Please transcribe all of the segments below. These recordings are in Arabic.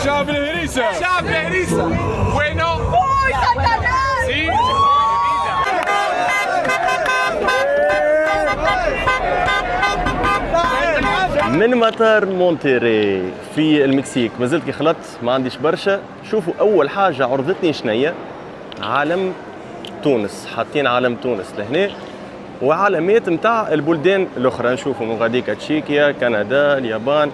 شعب الهريسة. شعب الهريسة. وينو؟ من مطار مونتيري في المكسيك مازلت كي خلطت ما عنديش برشا. شوفوا اول حاجه عرضتني شنية علم تونس، حاطين علم تونس لهنا وعلامات نتاع البلدان الاخرى. نشوفوا من غاديك تشيكيا، كندا، اليابان،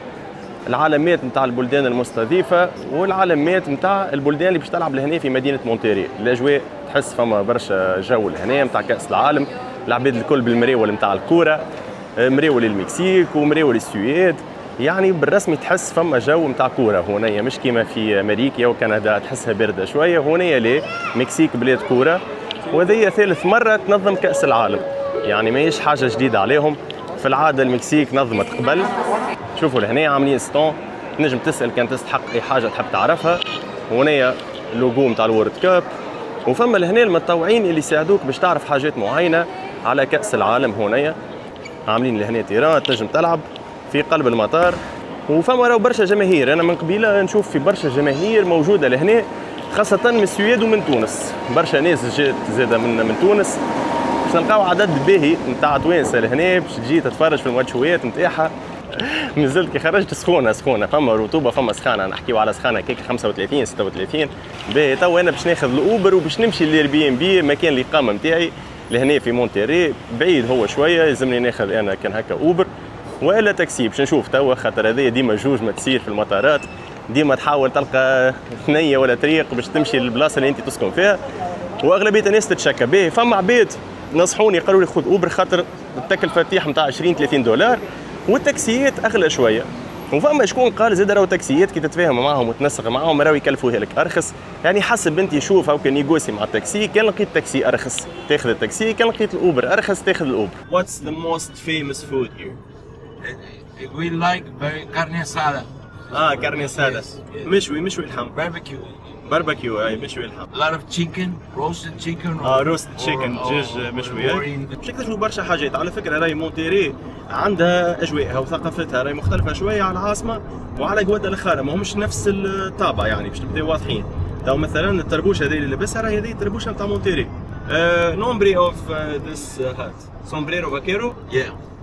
العلامات نتاع البلدان المستضيفه والعلامات نتاع البلدان اللي باش تلعب لهنا في مدينه مونتيري. الاجواء تحس فما برشا جو لهنا نتاع كاس العالم، العباد الكل بالمراول نتاع الكوره، مراول المكسيك ومراول السويد، يعني بالرسمي تحس فما جو نتاع كوره هنايا، مش كيما في امريكا وكندا تحسها بارده شويه. هنايا ليه مكسيك بلاد كوره، وهذه ثالث مره تنظم كاس العالم، يعني ماهيش حاجه جديده عليهم. في العاده المكسيك نظمت قبل. شوفوا لهنا عاملين ستون، تنجم تسال كان تستحق اي حاجه تحب تعرفها. هنايا اللوجو نتاع الورد كاب، وفما لهنا المتطوعين اللي يساعدوك باش تعرف حاجات معينه على كاس العالم. هنايا عاملين لهنا تيران تنجم تلعب في قلب المطار، وفما راهو برشا جماهير. انا من قبيله نشوف في برشا جماهير موجوده لهنا، خاصه من السويد ومن تونس. برشا ناس جات زاده من تونس، باش نلقاو عدد باهي نتاع توانسه لهنا باش تجي تتفرج في الماتشوات نتاعها. نزلت كي خرجت سخونه، فما رطوبه، فما سخانه، نحكيو على سخانه كيك 35 36 باهي. تو انا باش ناخذ الاوبر وباش نمشي للاير بي ام بي، مكان الاقامه نتاعي لهنا في مونتيري، بعيد هو شويه، يلزمني ناخذ انا كان هكا اوبر والا تاكسي. باش نشوف توا، خاطر هذايا ديما جوج ما تصير في المطارات، ديما تحاول تلقى ثنيه ولا طريق باش تمشي للبلاصه اللي انت تسكن فيها، واغلبيه الناس تتشكى به. فما عباد نصحوني قالوا لي خذ اوبر خاطر التكلفه تاعهم نتاع 20 30 دولار، والتاكسيات اغلى شويه. وفما شكون قال زاد راهو تاكسيات كي تتفاهم معاهم وتنسق معاهم راهو يكلفوها لك ارخص. يعني حسب انت شوف هاكا نيغوسي مع التاكسي، كان لقيت تاكسي ارخص تاخذ التاكسي، كان لقيت الاوبر ارخص تاخذ الاوبر. What's the most famous food here? We like carne asada. كارني اسادا. مشوي اللحم. باربيكيو اي مشوي اللحم. A lot of chicken, roasted chicken. روست تشيكن، دجاج مشوي. باش نكتشفوا برشا حاجات. على فكره راهي مونتيري عندها اجواءها وثقافتها راهي مختلفه شويه على العاصمه وعلى جوده الاخرى، ماهمش نفس الطابع يعني باش نبداو واضحين. تو مثلا الطربوشه هذه اللي لابسها راهي هذه الطربوشه نتاع مونتيري. نومبري اوف ذس هات سومبريرو فاكيرو.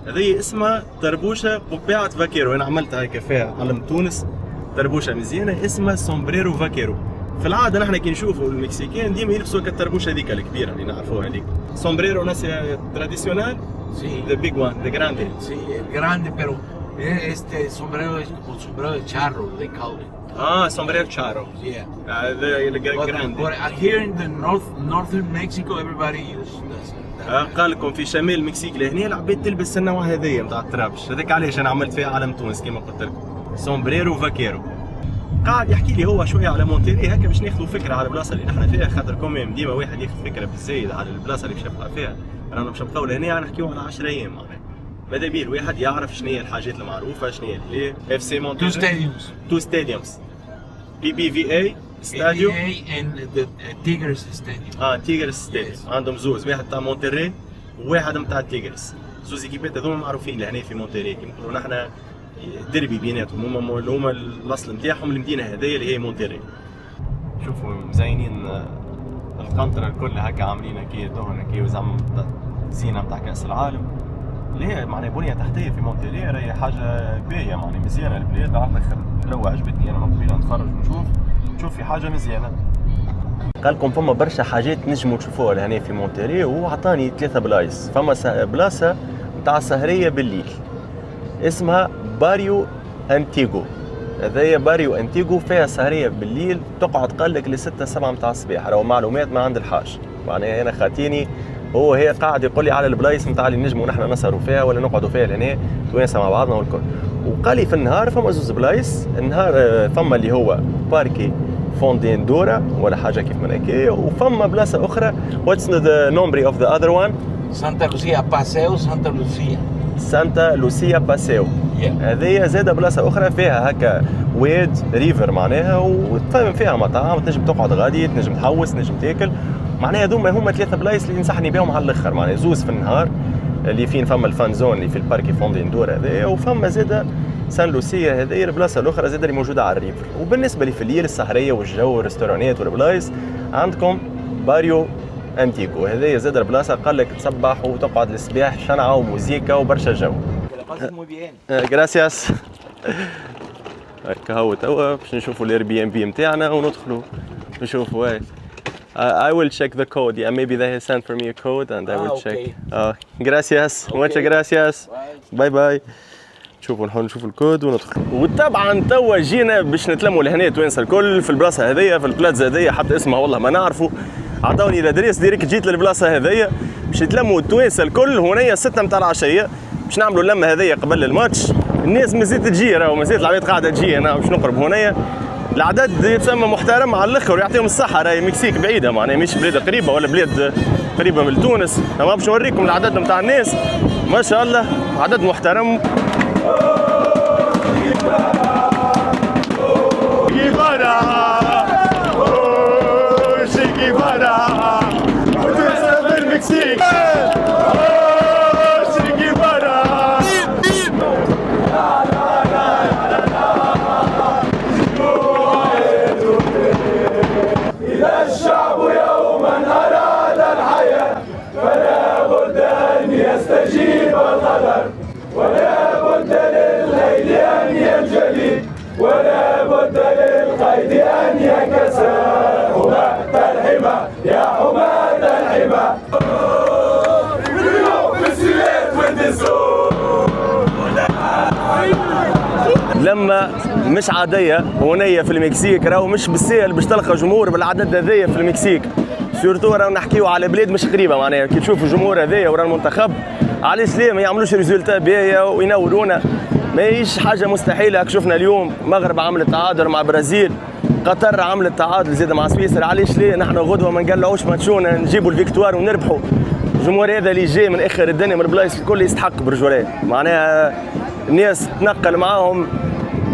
هذه اسمها طربوشه قبعه فاكيرو. انا عملتها هيك فيها علم تونس، طربوشه مزيانه اسمها سومبريرو فاكيرو. في العاده نحن كي نشوفوا المكسيكيين ديما يلبسوا الطربوشه هذيك الكبيره اللي نعرفوها هذيك. سومبريرو ناس تراديسيونال. Sí. The big one, the grande. Sí, el grande, pero este sombrero es como sombrero de charro, they call it. Sombrero charro. Yeah. The grande. But here in the northern Mexico, everybody uses that. قال لكم في شمال المكسيك لهنا العباد تلبس النوع هذايا نتاع الطرابش، هذاك علاش انا عملت فيها علم تونس كما قلت لكم. سومبريرو فاكيرو. قاعد يحكي لي هو شويه على مونتيري هكا باش ناخذوا فكره على البلاصه اللي نحن فيها، خاطر كوميم ديما واحد ياخذ فكره بالزايد على البلاصه اللي باش يبقى فيها. رانا باش نبقاو لهنا نحكيو على 10 ايام معناها. ماذا بيه الواحد يعرف شنو هي الحاجات المعروفه، شنو هي اللي اف سي مونتيري. Two stadiums. PBVA ستاديو. PBVA and the Tigres Stadium. تيغرس ستاديوم. عندهم زوز، واحد تاع مونتيري وواحد نتاع تيغرس. زوز ايكيبات هذوما معروفين لهنا في مونتيري، كيما نقولوا نحن دربي بيناتهم، هما الاصل نتاعهم المدينه هذيا اللي هي مونتيري. شوفوا مزينين القنطره الكل هكا، عاملين هكا دهن هكا زعما زينه نتاع كاس العالم. ليه معناها بنيه تحتيه في مونتيري راهي حاجه باهيه معناها مزيانه. البلاد على الاخر لو عجبتني انا من قبيله نتفرج ونشوف في حاجه مزيانه. قال لكم فما برشا حاجات نجموا تشوفوها لهنا في مونتيري، وعطاني 3 بلايص. فما بلاصه نتاع سهريه بالليل اسمها باريو انتيغو. هذايا باريو انتيغو فيها سهريه بالليل تقعد قلك ل 6 7 متاع الصباح. راهو معلومات ما عند الحاج، معناها انا خاتيني هو هي قاعد يقول لي على البلايص نتاع اللي نجموا نحن نسهروا فيها ولا نقعدوا فيها لهنا توانسه مع بعضنا والكل. وقال لي في النهار فما زوز بلايص. النهار فما اللي هو باركي فوندين دورا ولا حاجه كيف من هكايا، وفما بلاصه اخرى واتس ذا نومبري اوف ذا اذر وان. Santa Lucía Paseo Santa Lucía. سانتا لوسيا باسيو. هذه زادة بلاصة أخرى فيها هكا واد ريفر معناها، وتفهم فيها مطاعم تنجم تقعد غادي، تنجم تحوس، تنجم تاكل. معناها هذوما هما 3 بلايص اللي ننصحني بهم على الاخر، معناها زوز في النهار اللي فين فما الفان زون اللي في الباركي فوندين دور هذايا، وفما زادة سان لوسيا هذه البلاصه الاخرى زادة اللي موجوده على الريفر. وبالنسبه لي في الليل السهريه والجو والريستورانات والبلايص عندكم باريو انتيغو، هذه زادة البلاصه قال لك تصبح وتقعد للصباح شنعه وموزيكا وبرشا جو. غراسياس. هكا هو توا باش نشوفوا الاير بي ام بي نتاعنا وندخلوا نشوفوا. I will check the code. Yeah, maybe they sent for me a code and I will check. Gracias. Muchas gracias. Bye bye. شوفوا نشوفوا الكود وندخل. وطبعا توا جينا باش نتلموا لهنا توانسه الكل في البلاصه هذيا، في البلازا هذيا، حتى اسمها والله ما نعرفوا. عطاوني الادريس ديريكت جيت للبلاصه هذيا باش يتلموا التوانسه الكل هنايا 6 متاع العشيه باش نعملوا اللمه هذيا قبل الماتش. الناس مازالت تجي، راهو مازالت العباد قاعده تجي، انا باش نقرب هنايا. العدد يتسمى محترم على الاخر ويعطيهم الصحه، راهي مكسيك بعيده معناها مش بلاد قريبه ولا بلاد قريبه من تونس، اما باش نوريكم العدد نتاع الناس ما شاء الله عدد محترم. يستجيب القدر ولا بد للليل أن ينجلي ولا بد للقيد أن ينكسر. حماة الحمى يا حماة الحمى لما مش عادية هونية في المكسيك، راهو مش بالسهل باش تلقى جمهور بالعدد هذايا في المكسيك، سورتو راهو نحكيو على بلاد مش قريبة معناها. كي تشوفوا الجمهور هذايا ورا المنتخب علاش ليه ما يعملوش ريزولتا باهية وينورونا؟ ماهيش حاجة مستحيلة. شفنا اليوم المغرب عملت تعادل مع برازيل، قطر عملت تعادل زيادة مع سويسرا، علاش ليه نحن غدوة ما نقلعوش ماتشونا نجيبوا الفيكتوار ونربحوا؟ الجمهور هذا اللي جاي من اخر الدنيا من البلايص الكل يستحق برجولات، معناها الناس تنقل معاهم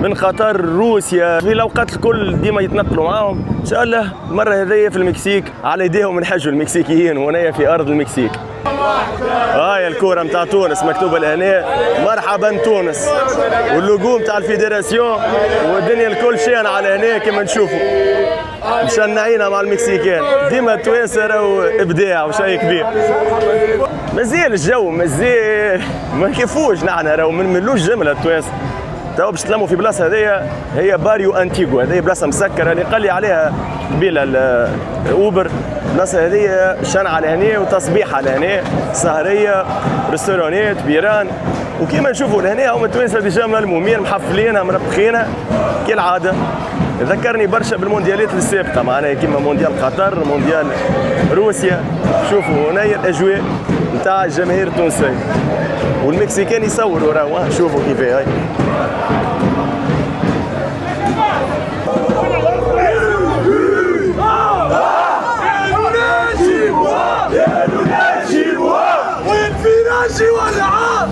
من قطر روسيا في الاوقات الكل ديما يتنقلوا معاهم. ان شاء الله المره هذيا في المكسيك على يديهم نحجوا المكسيكيين هنا في ارض المكسيك. هاي الكوره نتاع تونس مكتوبه لهنا مرحبا تونس، واللوجو نتاع الفيدراسيون والدنيا الكل شان على هنا كما نشوفوا مشنعينها مع المكسيكان. ديما التوانسه راهو ابداع وشيء كبير. مازال الجو مازال ما كيفوش، نحن راهو ما نملوش جمله التوانسه. تو باش تلموا في بلاصه هذيا هي باريو انتيغو، هذه بلاصه مسكره اللي قال لي عليها قبيله الاوبر. البلاصه هذه شنعه لهنا وتصبيحه لهنا، سهريه، ريستورانات، بيران، وكيما نشوفوا لهنا هما التوانسه ديجا ملمومين محفلينها مربخينها كالعاده. ذكرني برشا بالمونديالات السابقه معناها كيما مونديال قطر، مونديال روسيا. شوفوا هنا الاجواء نتاع الجماهير التونسيه والمكسيكان يصوروا راهو، شوفوا كيفاه هاي. والفراش واللعاب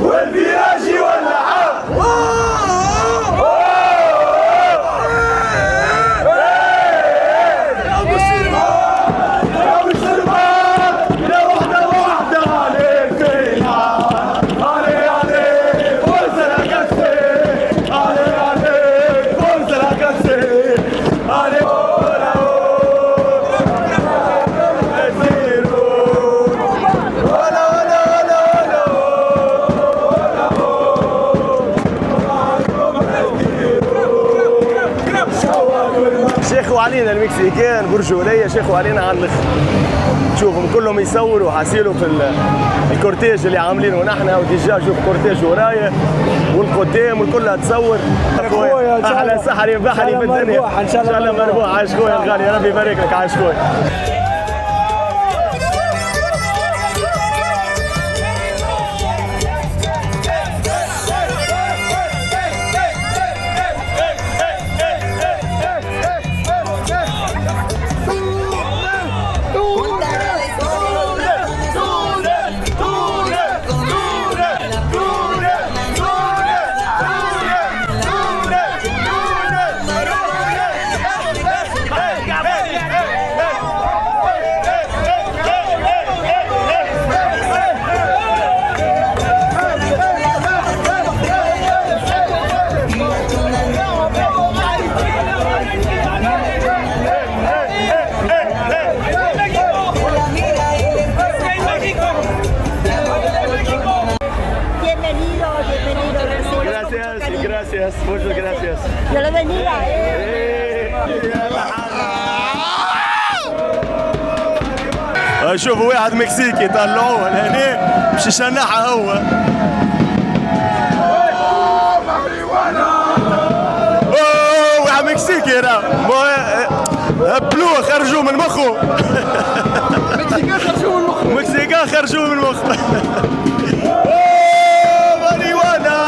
شيخوا علينا المكسيكان برجوليه، شيخوا علينا على الاخر. تشوفهم كلهم يصوروا حاسيلوا في الكورتيج اللي عاملينه نحن، وديجا شوف كورتيج ورايا والقدام والكل تصور. احلى سحري بحري في الدنيا ان شاء الله مربوح. عايش خويا الغالي، ربي يبارك لك. عايش خويا. gracias, muchas gracias. Dios lo bendiga. شوفوا واحد مكسيكي طلعوه لهنا مش يشنعها هو. اوه واحد مكسيكي راه هبلوه خرجوه من مخه. مكسيكان خرجوه من مخه. مكسيكان خرجوه من مخه. اوه ماريوانا.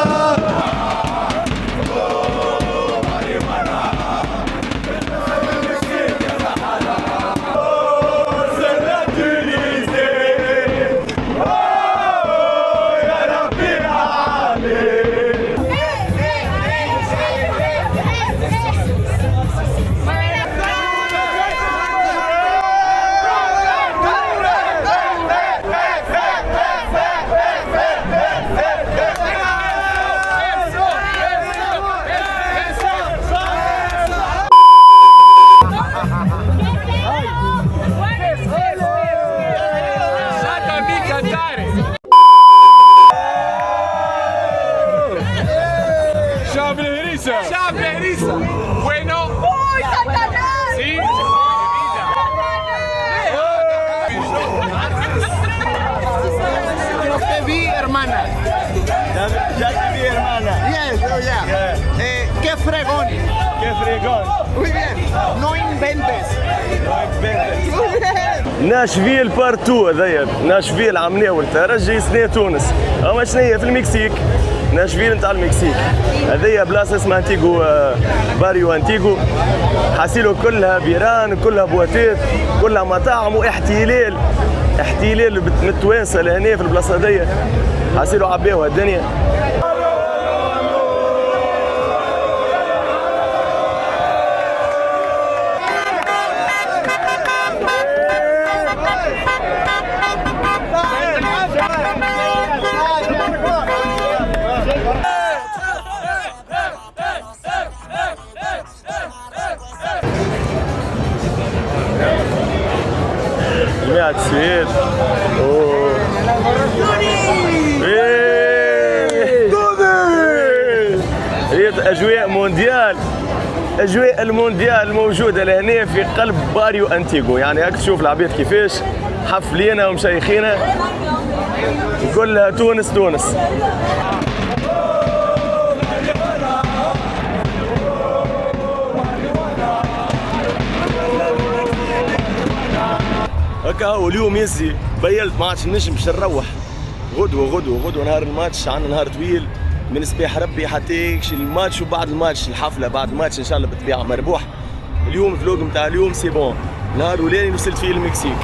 Chave Eriza. Bueno. ¡Uy, Satanás! Sí. Te vi, hermana. Ya te vi, hermana. Yes, oh yeah. Qué fregón. Qué fregón. Muy bien. No inventes. Muy bien. ناشفيل بارتو هذايا، ناشفيل عمليه والترجي سنة تونس، اما شنو هي في المكسيك؟ ناشفيل نتاع المكسيك، هذايا بلاصه اسمها انتيغو باريو انتيغو، حاسيلو كلها بيران، كلها بواتيت، كلها مطاعم واحتلال، احتلال من التوانسه لهنا في البلاصه هذايا، حاسيلو عباوها الدنيا. جماعة السويد اوه هي اجواء مونديال، اجواء المونديال الموجوده لهنا في قلب باريو انتيغو، يعني هاك تشوف العباد كيفاش حفلينا ومشايخينا كلها تونس تونس. هكا هو اليوم يزي بيلت ما عادش نجم باش نروح غدوه نهار الماتش، عندنا نهار طويل من صباح ربي حتى يكشي الماتش وبعد الماتش الحفله، بعد الماتش ان شاء الله بالطبيعه مربوح. اليوم الفلوق نتاع اليوم سي بون، نهار ولاني وصلت فيه المكسيك،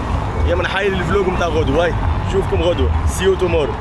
يا من حايل الفلوق نتاع غدوه، هاي نشوفكم غدوه، سيو تومورو.